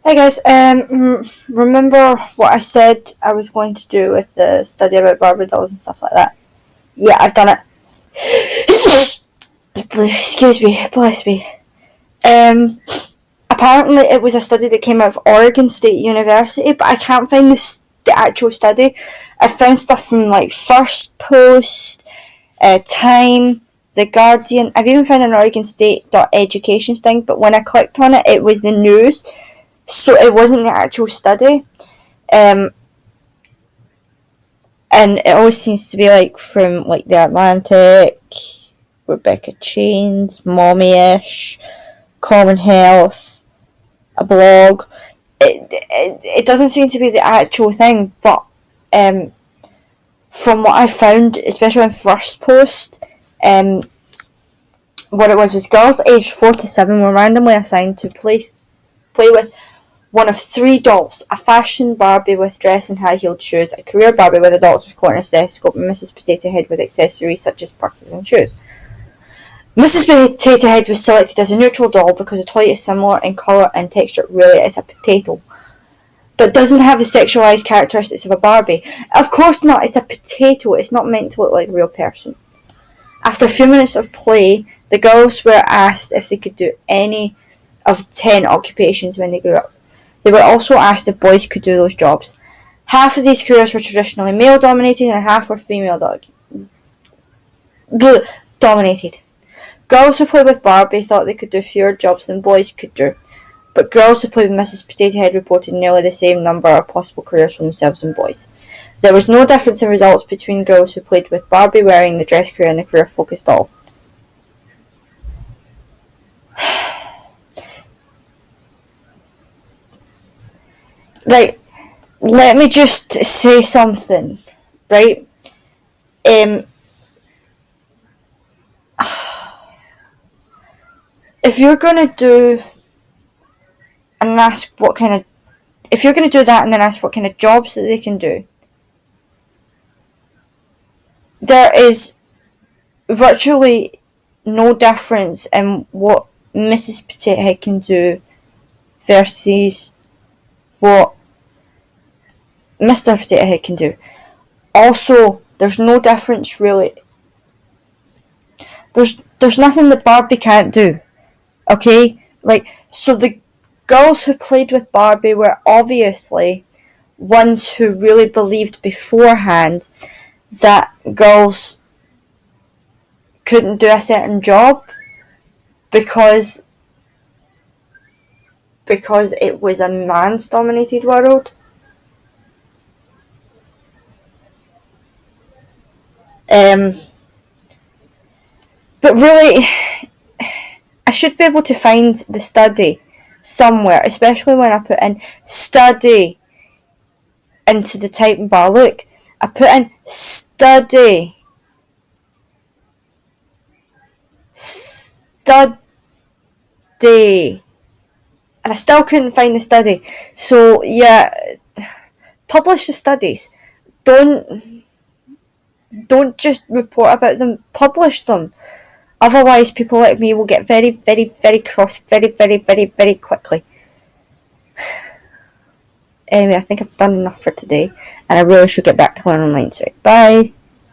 Hey guys, remember what I said I was going to do with the study about Barbie dolls and stuff like that? Yeah, I've done it. Excuse me, bless me. Apparently it was a study that came out of Oregon State University, but I can't find the actual study. I found stuff from like First Post, Time, The Guardian. I've even found an Oregon State education thing, but when I clicked on it, it was the news. So it wasn't the actual study. Um, and it always seems to be like from like the Atlantic, Rebecca Chains, Mommy-ish, Common Health, a blog. It doesn't seem to be the actual thing, but from what I found, especially on First Post, what it was girls aged 4 to 7 were randomly assigned to play with one of 3 dolls: a fashion Barbie with dress and high-heeled shoes, a career Barbie with a doctor's coat and a stethoscope, and Mrs. Potato Head with accessories such as purses and shoes. Mrs. Potato Head was selected as a neutral doll because the toy is similar in colour and texture. Really, it's a potato, but doesn't have the sexualised characteristics of a Barbie. Of course not, it's a potato, it's not meant to look like a real person. After a few minutes of play, the girls were asked if they could do any of 10 occupations when they grew up. They were also asked if boys could do those jobs. Half of these careers were traditionally male-dominated and half were female-dominated. Girls who played with Barbie thought they could do fewer jobs than boys could do, but girls who played with Mrs. Potato Head reported nearly the same number of possible careers for themselves and boys. There was no difference in results between girls who played with Barbie wearing the dress career and the career-focused doll. Right, let me just say something, right? If you're gonna do and ask what kind of, if you're gonna do that and then ask what kind of jobs that they can do, there is virtually no difference in what Mrs. Potato Head can do versus what Mr. Potato Head can do. Also, there's no difference really. There's nothing that Barbie can't do. Okay? Like, so the girls who played with Barbie were obviously ones who really believed beforehand that girls couldn't do a certain job because it was a man's dominated world. But really, I should be able to find the study somewhere, especially when I put in study into the typing bar. Look, I put in study. Study. And I still couldn't find the study. So, yeah, publish the studies. Don't just report about them, publish them. Otherwise, people like me will get very, very, very cross very, very, very, very quickly. Anyway, I think I've done enough for today, and I really should get back to learning lines. Right, bye.